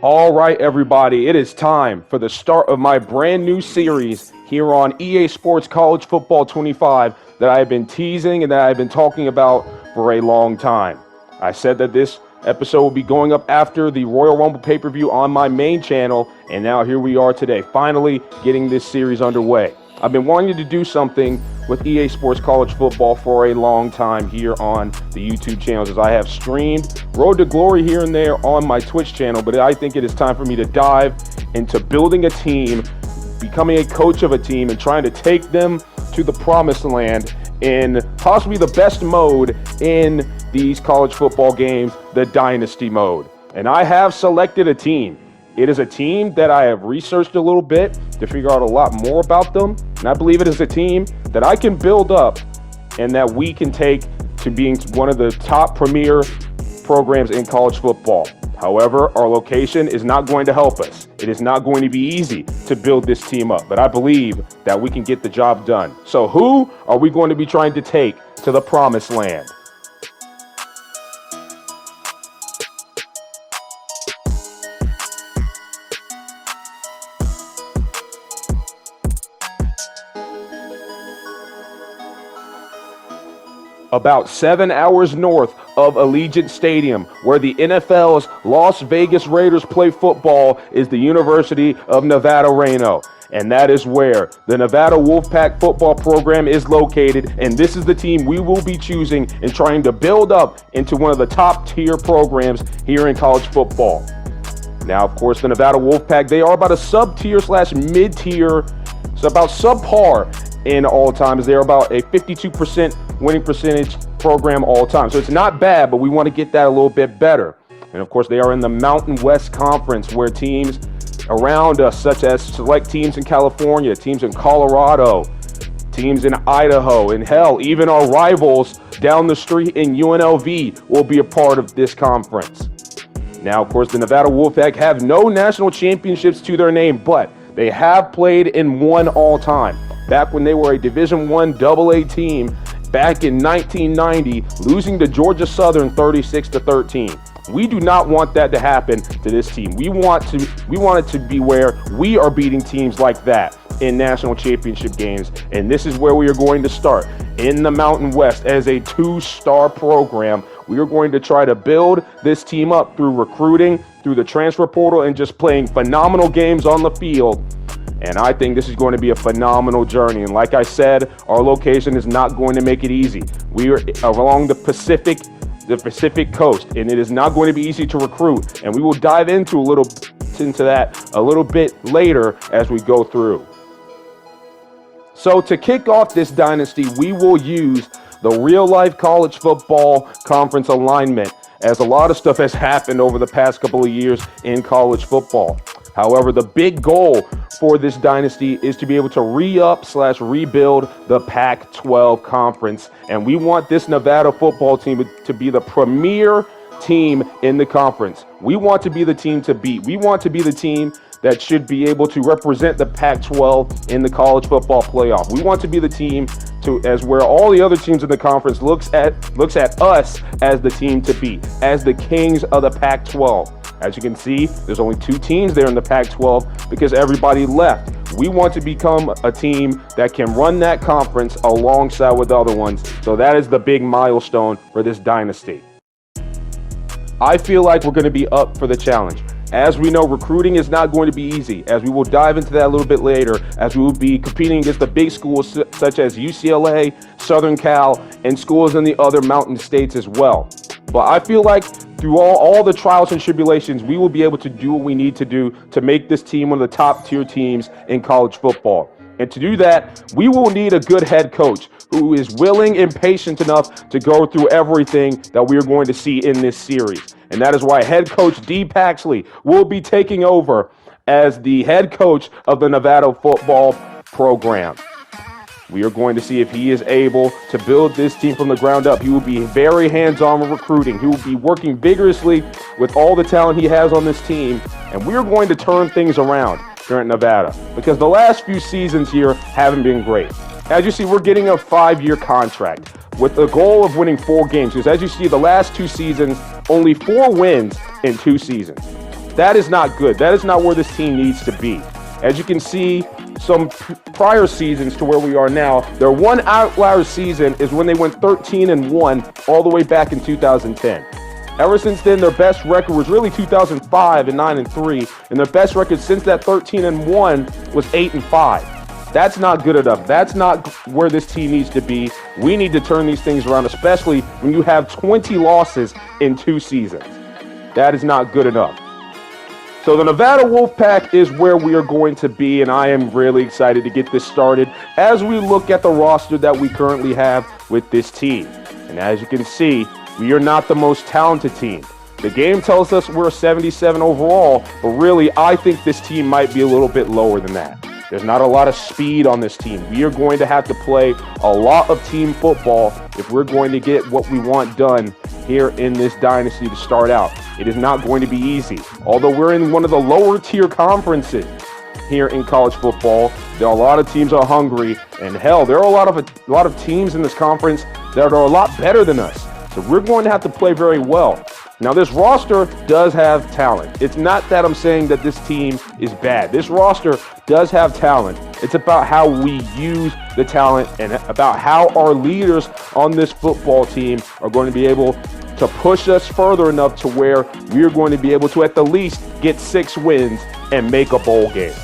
All right, everybody, it is time for the start of my brand new series here on EA Sports College Football 25 that I have been teasing and that I've been talking about for a long time. I said that this episode will be going up after the Royal Rumble pay-per-view on my main channel, and now here we are today, finally getting this series underway. I've been wanting to do something with EA Sports College Football for a long time here on the YouTube channels, as I have streamed Road to Glory here and there on my Twitch channel, but I think it is time for me to dive into building a team, becoming a coach of a team, and trying to take them to the promised land in possibly the best mode in these college football games, the Dynasty mode. And I have selected a team. It is a team that I have researched a little bit to figure out a lot more about them. And I believe it is a team that I can build up and that we can take to being one of the top premier programs in college football. However, our location is not going to help us. It is not going to be easy to build this team up, but I believe that we can get the job done. So who are we going to be trying to take to the promised land? About 7 hours north of Allegiant Stadium, where the NFL's Las Vegas Raiders play football, is the University of Nevada, Reno. And that is where the Nevada Wolfpack football program is located. And this is the team we will be choosing and trying to build up into one of the top tier programs here in college football. Now, of course, the Nevada Wolfpack, they are about a sub-tier / mid-tier, so about subpar in all times. They're about a 52% winning percentage program all time. So it's not bad, but we want to get that a little bit better. And of course, they are in the Mountain West Conference, where teams around us, such as select teams in California, teams in Colorado, teams in Idaho, and hell, even our rivals down the street in UNLV will be a part of this conference. Now, of course, the Nevada Wolfpack have no national championships to their name, but they have played in one all time. Back when they were a Division I AA team back in 1990, losing to Georgia Southern 36-13. We do not want that to happen to this team. We want it to be where we are beating teams like that in national championship games. And this is where we are going to start in the Mountain West as a 2-star program. We are going to try to build this team up through recruiting, through the transfer portal, and just playing phenomenal games on the field. And I think this is going to be a phenomenal journey. And like I said, our location is not going to make it easy. We are along the Pacific coast, and it is not going to be easy to recruit. And we will dive into that a little bit later as we go through. So to kick off this dynasty, we will use the real-life college football conference alignment, as a lot of stuff has happened over the past couple of years in college football. However, the big goal for this dynasty is to be able to re-up / rebuild the Pac-12 conference. And we want this Nevada football team to be the premier team in the conference. We want to be the team to beat. We want to be the team that should be able to represent the Pac-12 in the college football playoff. We want to be the team as where all the other teams in the conference looks at us as the team to beat, as the kings of the Pac-12. As you can see, there's only 2 teams there in the Pac-12 because everybody left. We want to become a team that can run that conference alongside with other ones. So that is the big milestone for this dynasty. I feel like we're going to be up for the challenge. As we know, recruiting is not going to be easy, as we will dive into that a little bit later, as we will be competing against the big schools such as UCLA, Southern Cal, and schools in the other mountain states as well. But I feel like through all the trials and tribulations, we will be able to do what we need to do to make this team one of the top tier teams in college football. And to do that, we will need a good head coach who is willing and patient enough to go through everything that we are going to see in this series. And that is why head coach Dee Paxley will be taking over as the head coach of the Nevada football program. We are going to see if he is able to build this team from the ground up. He will be very hands-on with recruiting. He will be working vigorously with all the talent he has on this team. And we are going to turn things around here in Nevada, because the last few seasons here haven't been great. As you see, we're getting a 5-year contract with the goal of winning 4 games. Because as you see, the last 2 seasons, only 4 wins in 2 seasons. That is not good. That is not where this team needs to be. As you can see, some prior seasons to where we are now, their one outlier season is when they went 13-1 all the way back in 2010. Ever since then, their best record was really 2005 and 9-3, and their best record since that 13-1 was 8-5. That's not good enough. That's not where this team needs to be. We need to turn these things around, especially when you have 20 losses in 2 seasons. That is not good enough. So the Nevada Wolfpack is where we are going to be, and I am really excited to get this started as we look at the roster that we currently have with this team. And as you can see, we are not the most talented team. The game tells us we're 77 overall, but really I think this team might be a little bit lower than that. There's not a lot of speed on this team. We are going to have to play a lot of team football if we're going to get what we want done here in this dynasty to start out. It is not going to be easy. Although we're in one of the lower tier conferences here in college football, there are a lot of teams are hungry, and hell, there are a lot of teams in this conference that are a lot better than us. So we're going to have to play very well. Now, this roster does have talent. It's not that I'm saying that this team is bad. This roster does have talent. It's about how we use the talent and about how our leaders on this football team are going to be able to push us further enough to where we're going to be able to at the least get 6 wins and make a bowl game.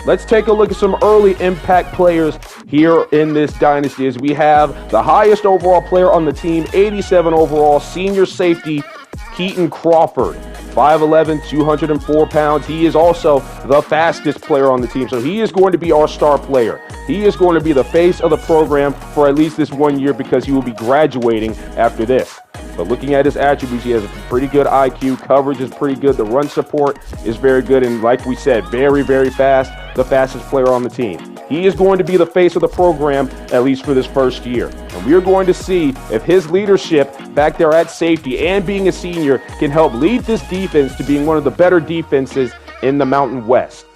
Let's take a look at some early impact players here in this dynasty as we have the highest overall player on the team, 87 overall, senior safety, Keaton Crawford, 5'11", 204 pounds. He is also the fastest player on the team, so he is going to be our star player. He is going to be the face of the program for at least this 1 year because he will be graduating after this. But looking at his attributes, he has a pretty good IQ. Coverage is pretty good. The run support is very good. And like we said, very, very fast. The fastest player on the team. He is going to be the face of the program, at least for this first year. And we are going to see if his leadership back there at safety and being a senior can help lead this defense to being one of the better defenses in the Mountain West.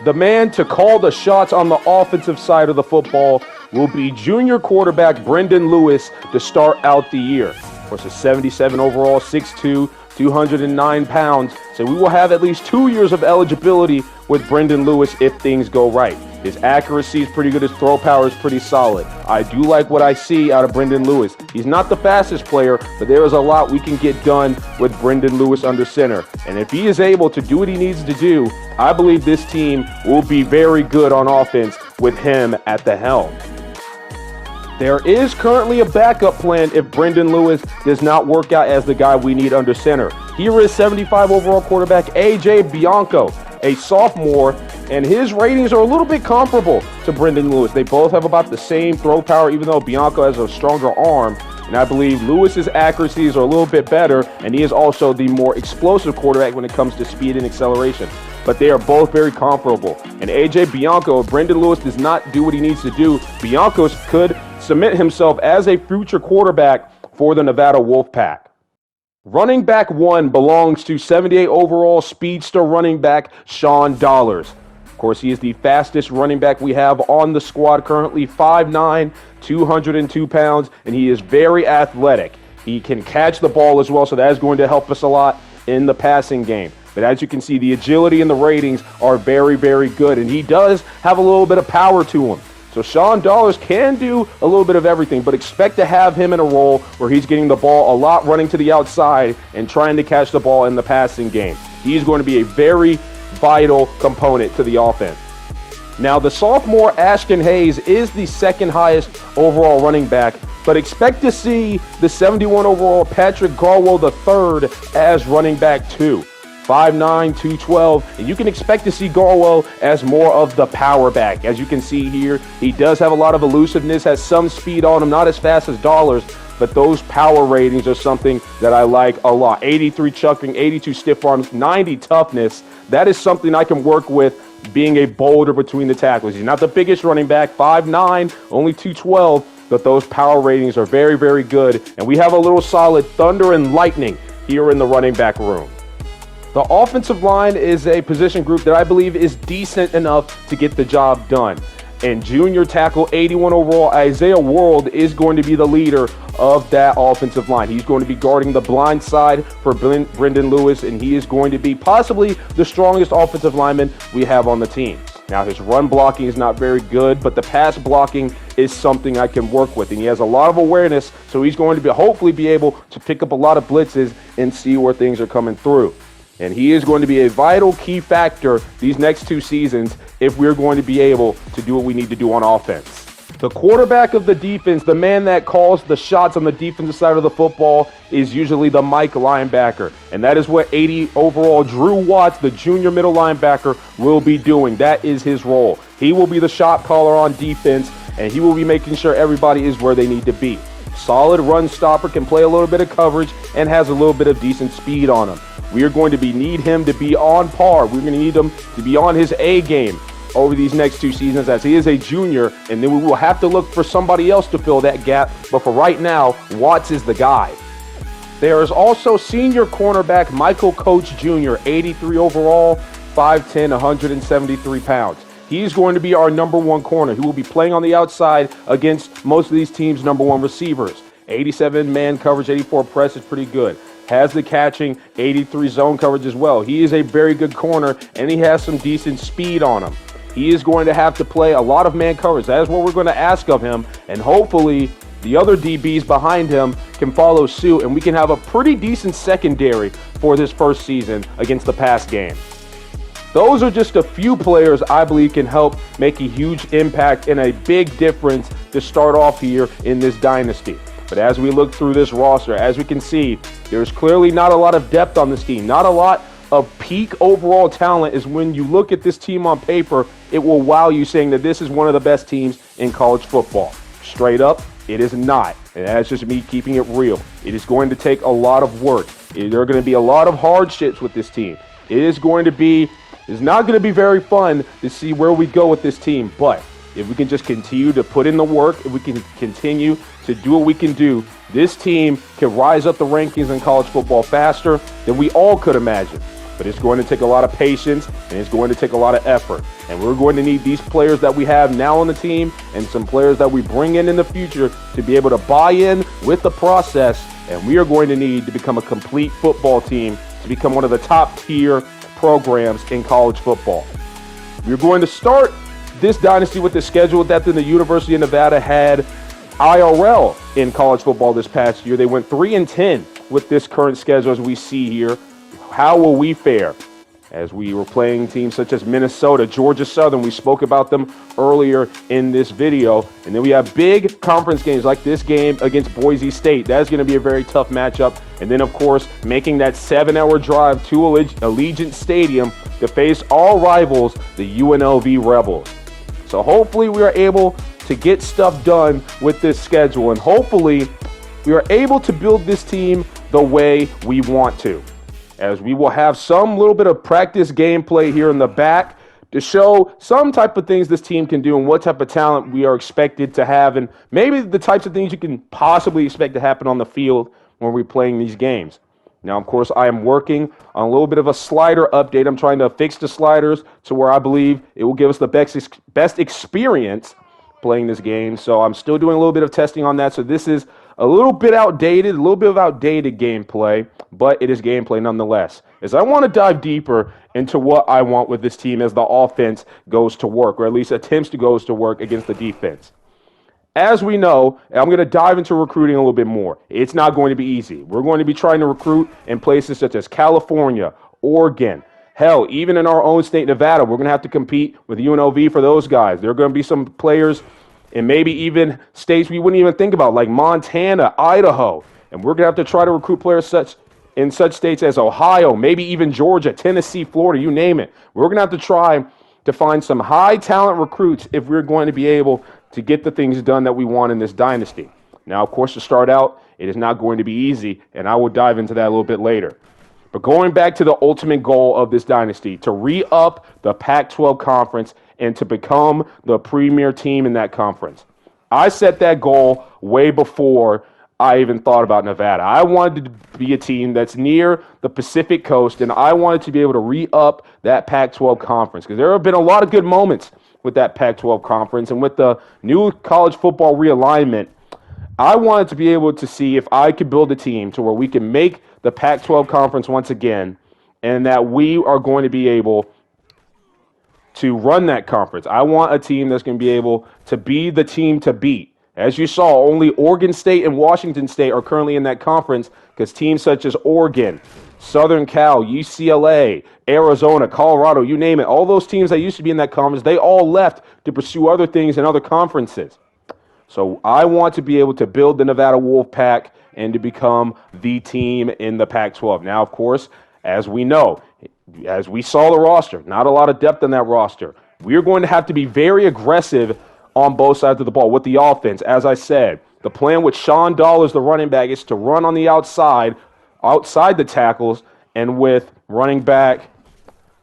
The man to call the shots on the offensive side of the football will be junior quarterback Brendan Lewis to start out the year. Of course, a 77 overall, 6'2", 209 pounds. So we will have at least 2 years of eligibility with Brendan Lewis if things go right. His accuracy is pretty good. His throw power is pretty solid. I do like what I see out of Brendan Lewis. He's not the fastest player, but there is a lot we can get done with Brendan Lewis under center. And if he is able to do what he needs to do, I believe this team will be very good on offense with him at the helm. There is currently a backup plan if Brendan Lewis does not work out as the guy we need under center. Here is 75 overall quarterback AJ Bianco, a sophomore, and his ratings are a little bit comparable to Brendan Lewis. They both have about the same throw power, even though Bianco has a stronger arm. And I believe Lewis's accuracies are a little bit better, and he is also the more explosive quarterback when it comes to speed and acceleration. But they are both very comparable. And AJ Bianco, if Brendan Lewis does not do what he needs to do, Bianco could cement himself as a future quarterback for the Nevada Wolfpack. Running back 1 belongs to 78 overall speedster running back Sean Dollars. Of course, he is the fastest running back we have on the squad currently, 5'9", 202 pounds, and he is very athletic. He can catch the ball as well, so that is going to help us a lot in the passing game. But as you can see, the agility and the ratings are very, very good, and he does have a little bit of power to him. So Sean Dollars can do a little bit of everything, but expect to have him in a role where he's getting the ball a lot, running to the outside and trying to catch the ball in the passing game. He's going to be a very vital component to the offense. Now, the sophomore Ashton Hayes is the second highest overall running back, but expect to see the 71 overall Patrick Garwell III as running back 2. 5'9", 212, and you can expect to see Garwell as more of the power back. As you can see here, he does have a lot of elusiveness, has some speed on him, not as fast as Dollars, but those power ratings are something that I like a lot. 83 chucking, 82 stiff arms, 90 toughness. That is something I can work with being a boulder between the tackles. He's not the biggest running back, 5'9", only 212, but those power ratings are very, very good. And we have a little solid thunder and lightning here in the running back room. The offensive line is a position group that I believe is decent enough to get the job done. And junior tackle 81 overall Isaiah World is going to be the leader of that offensive line. He's going to be guarding the blind side for Brendan Lewis, and he is going to be possibly the strongest offensive lineman we have on the team. Now, his run blocking is not very good, but the pass blocking is something I can work with, and he has a lot of awareness, so he's going to hopefully be able to pick up a lot of blitzes and see where things are coming through. And he is going to be a vital key factor these next 2 seasons if we're going to be able to do what we need to do on offense. The quarterback of the defense, the man that calls the shots on the defensive side of the football, is usually the Mike linebacker. And that is what 80 overall Drew Watts, the junior middle linebacker, will be doing. That is his role. He will be the shot caller on defense, and he will be making sure everybody is where they need to be. Solid run stopper, can play a little bit of coverage, and has a little bit of decent speed on him. We are going to need him to be on par. We're going to need him to be on his A game over these next 2 seasons, as he is a junior, and then we will have to look for somebody else to fill that gap. But for right now, Watts is the guy. There is also senior cornerback Michael Coach Jr., 83 overall, 5'10", 173 pounds. He's going to be our number 1 corner. He will be playing on the outside against most of these teams' number 1 receivers. 87 man coverage, 84 press is pretty good. Has the catching, 83 zone coverage as well. He is a very good corner, and he has some decent speed on him. He is going to have to play a lot of man coverage. That is what we're going to ask of him, and hopefully the other DBs behind him can follow suit, and we can have a pretty decent secondary for this first season against the pass game. Those are just a few players I believe can help make a huge impact and a big difference to start off here in this dynasty. But as we look through this roster, as we can see, there's clearly not a lot of depth on this team. Not a lot of peak overall talent. Is when you look at this team on paper, it will wow you, saying that this is one of the best teams in college football. Straight up, it is not. And that's just me keeping it real. It is going to take a lot of work. There are going to be a lot of hardships with this team. It's not going to be very fun to see where we go with this team, but if we can just continue to put in the work, if we can continue to do what we can do, this team can rise up the rankings in college football faster than we all could imagine. But it's going to take a lot of patience, and it's going to take a lot of effort. And we're going to need these players that we have now on the team and some players that we bring in the future to be able to buy in with the process. And we are going to need to become a complete football team to become one of the top tier programs in college football. We're going to start this dynasty with the schedule that the University of Nevada had IRL in college football this past year. They went 3-10 with this current schedule as we see here. How will we fare? As we were playing teams such as Minnesota, Georgia Southern, we spoke about them earlier in this video. And then we have big conference games like this game against Boise State. That's going to be a very tough matchup. And then, of course, making that 7-hour drive to Allegiant Stadium to face all rivals, the UNLV Rebels. So hopefully we are able to get stuff done with this schedule, and hopefully we are able to build this team the way we want to, as we will have some little bit of practice gameplay here in the back to show some type of things this team can do and what type of talent we are expected to have, and maybe the types of things you can possibly expect to happen on the field when we're playing these games. Now, of course, I am working on a little bit of a slider update. I'm trying to fix the sliders to where I believe it will give us the best experience playing this game. So I'm still doing a little bit of testing on that. So this is a little bit outdated, a little bit of outdated gameplay, but it is gameplay nonetheless. As I want to dive deeper into what I want with this team as the offense goes to work, or at least attempts to go to work against the defense. As we know, I'm going to dive into recruiting a little bit more. It's not going to be easy. We're going to be trying to recruit in places such as California, Oregon, hell, even in our own state, Nevada. We're going to have to compete with UNLV for those guys. There are going to be some players in maybe even states we wouldn't even think about, like Montana, Idaho. And we're going to have to try to recruit players in such states as Ohio, maybe even Georgia, Tennessee, Florida, you name it. We're going to have to try to find some high talent recruits if we're going to be able to get the things done that we want in this dynasty. Now, of course, to start out, it is not going to be easy, and I will dive into that a little bit later. But going back to the ultimate goal of this dynasty, to re-up the Pac-12 conference and to become the premier team in that conference. I set that goal way before I even thought about Nevada. I wanted to be a team that's near the Pacific Coast, and I wanted to be able to re-up that Pac-12 conference, because there have been a lot of good moments with that Pac-12 conference. And with the new college football realignment, I wanted to be able to see if I could build a team to where we can make the Pac-12 conference once again, and that we are going to be able to run that conference. I want a team that's going to be able to be the team to beat. As you saw, only Oregon State and Washington State are currently in that conference because teams such as Oregon, Southern Cal, UCLA, Arizona, Colorado, you name it, all those teams that used to be in that conference, they all left to pursue other things in other conferences. So I want to be able to build the Nevada Wolfpack and to become the team in the Pac-12. Now, of course, as we know, as we saw the roster, not a lot of depth in that roster. We're going to have to be very aggressive on both sides of the ball with the offense. As I said, the plan with Sean Dollars, the running back, is to run on the outside the tackles, and with running back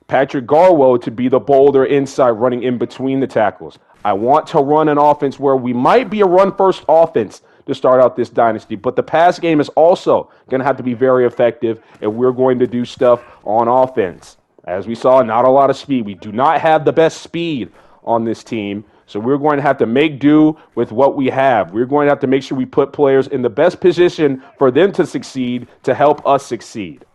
Patrick Garwo to be the boulder inside, running in between the tackles. I want to run an offense where we might be a run-first offense to start out this dynasty, but the pass game is also going to have to be very effective, and we're going to do stuff on offense. As we saw, not a lot of speed. We do not have the best speed on this team, so we're going to have to make do with what we have. We're going to have to make sure we put players in the best position for them to succeed, to help us succeed.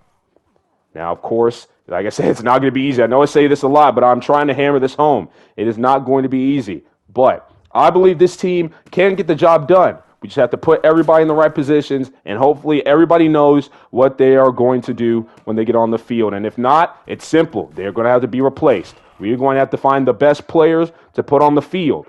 Now, of course, like I said, it's not going to be easy. I know I say this a lot, but I'm trying to hammer this home. It is not going to be easy, but I believe this team can get the job done. We just have to put everybody in the right positions, and hopefully everybody knows what they are going to do when they get on the field. And if not, it's simple. They're going to have to be replaced. We're going to have to find the best players to put on the field.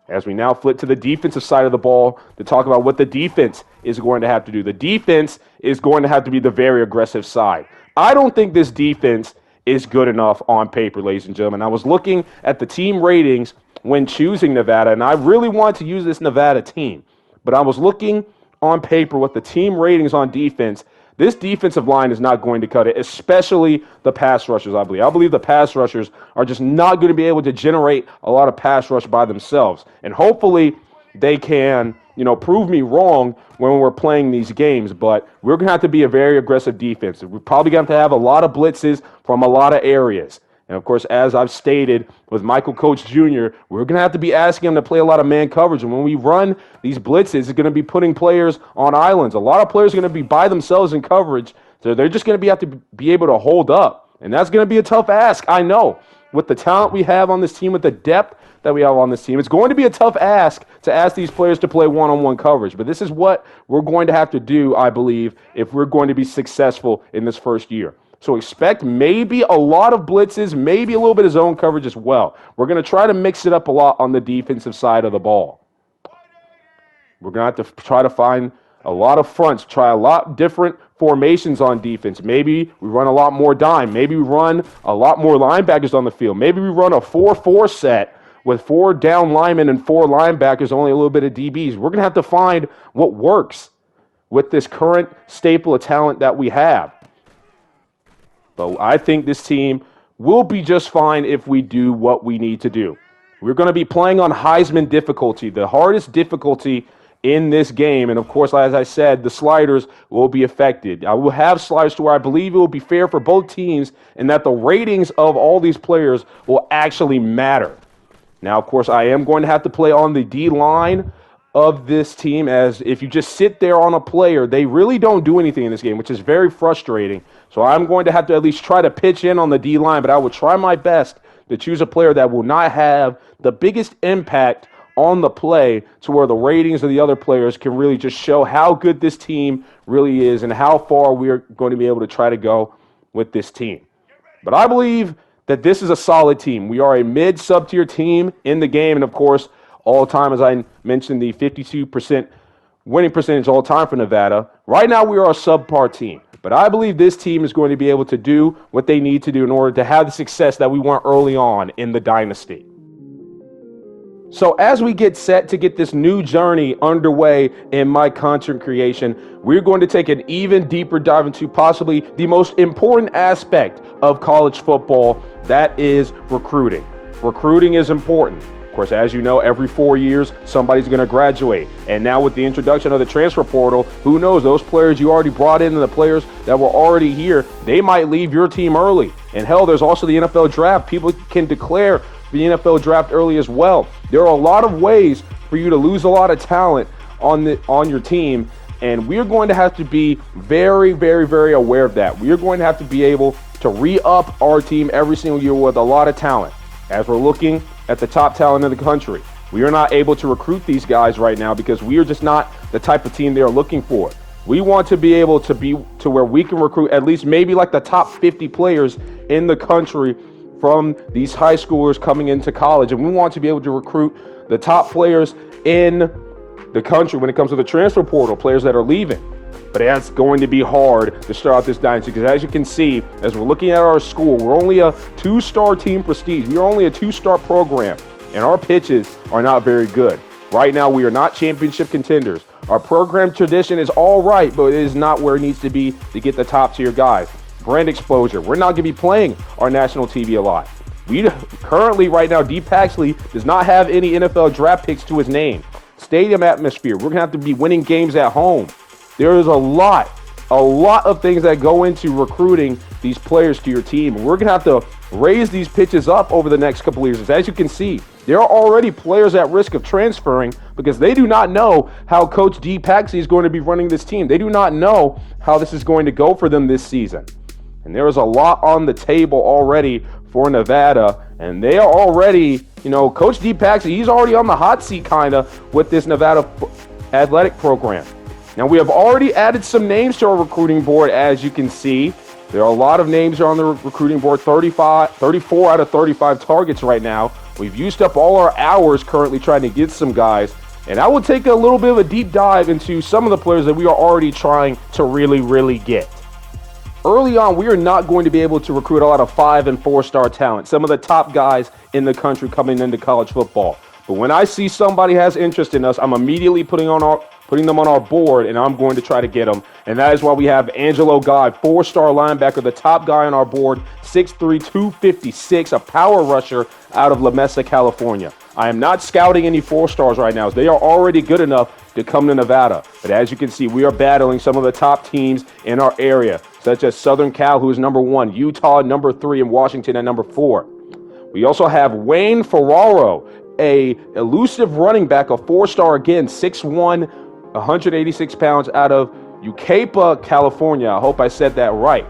As we now flip to the defensive side of the ball to talk about what the defense is going to have to do. The defense is going to have to be the very aggressive side. I don't think this defense is good enough on paper, ladies and gentlemen. I was looking at the team ratings when choosing Nevada, and I really wanted to use this Nevada team. But I was looking on paper with the team ratings on defense. This defensive line is not going to cut it, especially the pass rushers, I believe. I believe the pass rushers are just not going to be able to generate a lot of pass rush by themselves. And hopefully they can, prove me wrong when we're playing these games. But we're going to have to be a very aggressive defense. We're probably going to have a lot of blitzes from a lot of areas. And, of course, as I've stated with Michael Coach Jr., we're going to have to be asking him to play a lot of man coverage. And when we run these blitzes, it's going to be putting players on islands. A lot of players are going to be by themselves in coverage, so they're just going to have to be able to hold up. And that's going to be a tough ask, I know. With the talent we have on this team, with the depth that we have on this team, it's going to be a tough ask to ask these players to play one-on-one coverage. But this is what we're going to have to do, I believe, if we're going to be successful in this first year. So expect maybe a lot of blitzes, maybe a little bit of zone coverage as well. We're going to try to mix it up a lot on the defensive side of the ball. We're going to have to try to find a lot of fronts, try a lot different formations on defense. Maybe we run a lot more dime. Maybe we run a lot more linebackers on the field. Maybe we run a 4-4 set with 4 down linemen and 4 linebackers, only a little bit of DBs. We're going to have to find what works with this current staple of talent that we have. But I think this team will be just fine if we do what we need to do. We're going to be playing on Heisman difficulty, the hardest difficulty in this game. And, of course, as I said, the sliders will be affected. I will have sliders to where I believe it will be fair for both teams and that the ratings of all these players will actually matter. Now, of course, I am going to have to play on the D-line of this team, as if you just sit there on a player, they really don't do anything in this game, which is very frustrating. So I'm going to have to at least try to pitch in on the D-line, but I will try my best to choose a player that will not have the biggest impact on the play to where the ratings of the other players can really just show how good this team really is and how far we're going to be able to try to go with this team. But I believe that this is a solid team. We are a mid-sub-tier team in the game, and of course, all time, as I mentioned, the 52% winning percentage all time for Nevada. Right now, we are a subpar team. But I believe this team is going to be able to do what they need to do in order to have the success that we want early on in the dynasty. So as we get set to get this new journey underway in my content creation, we're going to take an even deeper dive into possibly the most important aspect of college football, that is recruiting. Recruiting is important. Of course, as you know, every 4 years, somebody's going to graduate. And now with the introduction of the transfer portal, who knows, those players you already brought in and the players that were already here, they might leave your team early. And hell, there's also the NFL draft. People can declare the NFL draft early as well. There are a lot of ways for you to lose a lot of talent on your team, and we're going to have to be very, very, very aware of that. We are going to have to be able to re-up our team every single year with a lot of talent. As we're looking at the top talent in the country, we are not able to recruit these guys right now because we are just not the type of team they are looking for. We want to be able to be to where we can recruit at least maybe like the top 50 players in the country from these high schoolers coming into college. And we want to be able to recruit the top players in the country when it comes to the transfer portal, players that are leaving. But that's going to be hard to start out this dynasty because, as you can see, as we're looking at our school, we're only a 2-star team prestige. We are only a 2-star program, and our pitches are not very good. Right now, we are not championship contenders. Our program tradition is all right, but it is not where it needs to be to get the top tier guys. Brand exposure. We're not going to be playing our national TV a lot. We currently, right now, D. Paxley does not have any NFL draft picks to his name. Stadium atmosphere. We're going to have to be winning games at home. There is a lot of things that go into recruiting these players to your team. We're going to have to raise these pitches up over the next couple of years. As you can see, there are already players at risk of transferring because they do not know how Coach D. Paxley is going to be running this team. They do not know how this is going to go for them this season. And there is a lot on the table already for Nevada, and they are already, Coach D. Paxley, he's already on the hot seat kind of with this Nevada athletic program. Now, we have already added some names to our recruiting board, as you can see. There are a lot of names on the recruiting board, 34 out of 35 targets right now. We've used up all our hours currently trying to get some guys, and I will take a little bit of a deep dive into some of the players that we are already trying to really, really get. Early on, we are not going to be able to recruit a lot of 5- and 4-star talent, some of the top guys in the country coming into college football. But when I see somebody has interest in us, I'm immediately putting them on our board, and I'm going to try to get them. And that is why we have Angelo Guy, 4-star linebacker, the top guy on our board, 6'3", 256, a power rusher out of La Mesa, California. I am not scouting any 4-stars right now. They are already good enough to come to Nevada. But as you can see, we are battling some of the top teams in our area, such as Southern Cal, who is number 1, Utah, number 3, and Washington at number 4. We also have Wayne Ferraro, a elusive running back, a 4-star again, 6'1", 186 pounds out of Yucaipa, California. I hope I said that right.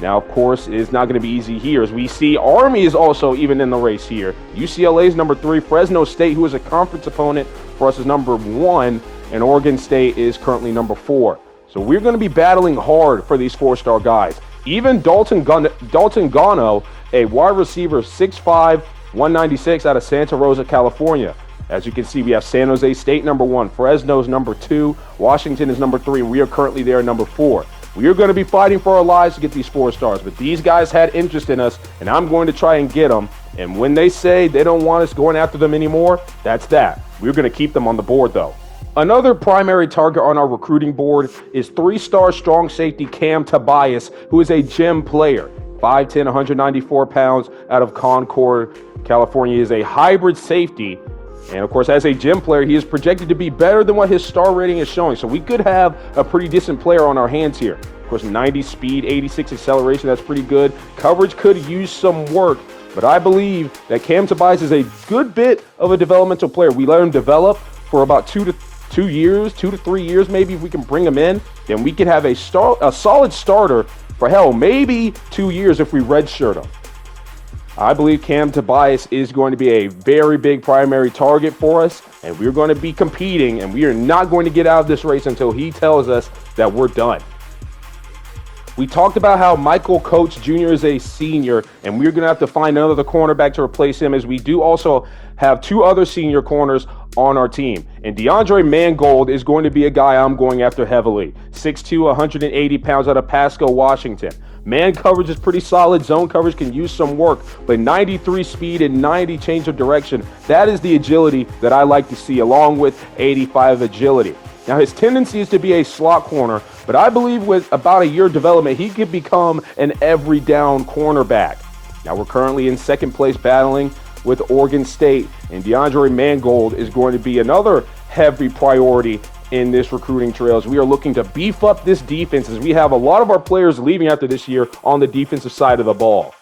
Now, of course, it's not going to be easy here. As we see, Army is also even in the race here. UCLA is number 3. Fresno State, who is a conference opponent for us, is number 1. And Oregon State is currently number 4. So we're going to be battling hard for these 4-star guys. Even Dalton Gano, a wide receiver, 6'5", 196 out of Santa Rosa, California. As you can see, we have San Jose State number 1, Fresno's number 2, Washington is number 3, and we are currently there number 4. We are going to be fighting for our lives to get these 4-stars, but these guys had interest in us, and I'm going to try and get them. And when they say they don't want us going after them anymore, that's that. We're going to keep them on the board, though. Another primary target on our recruiting board is 3-star strong safety Cam Tobias, who is a gym player. 5'10", 194 pounds out of Concord, California. He is a hybrid safety. And, of course, as a gym player, he is projected to be better than what his star rating is showing. So we could have a pretty decent player on our hands here. Of course, 90 speed, 86 acceleration, that's pretty good. Coverage could use some work. But I believe that Cam Tobias is a good bit of a developmental player. We let him develop for about 2 to 3 years maybe. If we can bring him in, then we could have a solid starter for, hell, maybe 2 years if we redshirt him. I believe Cam Tobias is going to be a very big primary target for us, and we're going to be competing, and we are not going to get out of this race until he tells us that we're done. We talked about how Michael Coates Jr. is a senior, and we're going to have to find another cornerback to replace him, as we do also have 2 other senior corners on our team. And DeAndre Mangold is going to be a guy I'm going after heavily. 6'2", 180 pounds out of Pasco, Washington. Man coverage is pretty solid. Zone coverage can use some work, but 93 speed and 90 change of direction, that is the agility that I like to see, along with 85 agility. Now, his tendency is to be a slot corner, but I believe with about a year of development, he could become an every down cornerback. Now, we're currently in second place battling with Oregon State, and DeAndre Mangold is going to be another heavy priority in this recruiting trail, as we are looking to beef up this defense, as we have a lot of our players leaving after this year on the defensive side of the ball.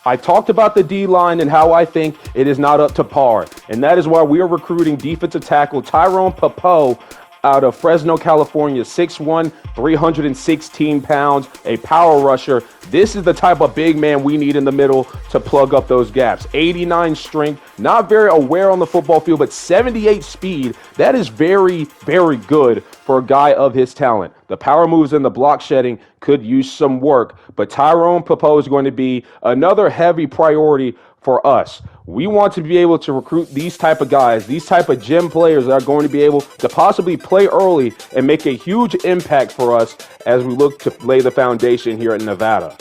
I talked about the D-line and how I think it is not up to par, and that is why we are recruiting defensive tackle Tyrone Popo out of Fresno, California, 6'1", 316 pounds, a power rusher. This is the type of big man we need in the middle to plug up those gaps. 89 strength, not very aware on the football field, but 78 speed. That is very, very good for a guy of his talent. The power moves and the block shedding could use some work, but Tyrone Popo is going to be another heavy priority for us. We want to be able to recruit these type of guys, these type of gym players that are going to be able to possibly play early and make a huge impact for us as we look to lay the foundation here at Nevada.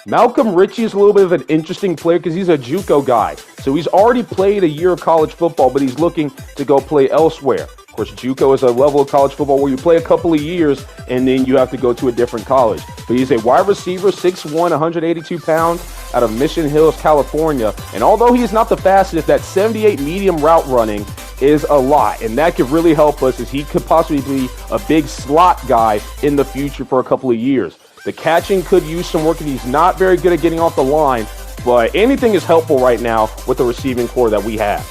Malcolm Ritchie is a little bit of an interesting player because he's a JUCO guy. So he's already played a year of college football, but he's looking to go play elsewhere. Of course, JUCO is a level of college football where you play a couple of years and then you have to go to a different college. But he's a wide receiver, 6'1", 182 pounds, out of Mission Hills, California. And although he is not the fastest, that 78 medium route running is a lot. And that could really help us as he could possibly be a big slot guy in the future for a couple of years. The catching could use some work, and he's not very good at getting off the line. But anything is helpful right now with the receiving core that we have.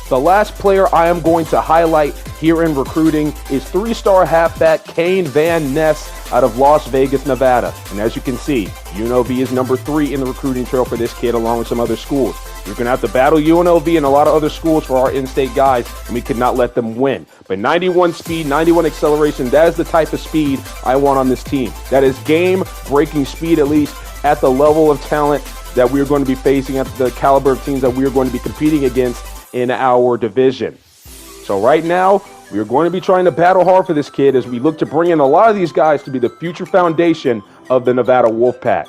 The last player I am going to highlight here in recruiting is 3-star halfback Kane Van Ness out of Las Vegas, Nevada. And as you can see, UNLV is number 3 in the recruiting trail for this kid along with some other schools. You're going to have to battle UNLV and a lot of other schools for our in-state guys, and we could not let them win. But 91 speed, 91 acceleration, that is the type of speed I want on this team. That is game-breaking speed, at least at the level of talent that we're going to be facing, at the caliber of teams that we're going to be competing against in our division. So right now, we are going to be trying to battle hard for this kid as we look to bring in a lot of these guys to be the future foundation of the Nevada Wolfpack.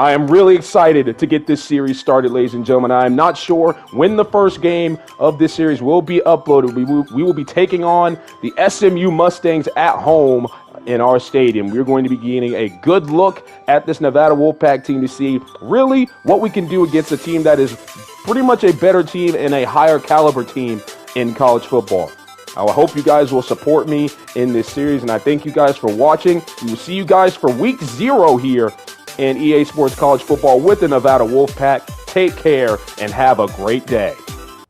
I am really excited to get this series started, ladies and gentlemen. I am not sure when the first game of this series will be uploaded. We will be taking on the SMU Mustangs at home in our stadium. We're going to be getting a good look at this Nevada Wolfpack team to see really what we can do against a team that is pretty much a better team and a higher caliber team in college football. I hope you guys will support me in this series, and I thank you guys for watching. We will see you guys for week 0 here in EA Sports College Football with the Nevada Wolfpack. Take care and have a great day.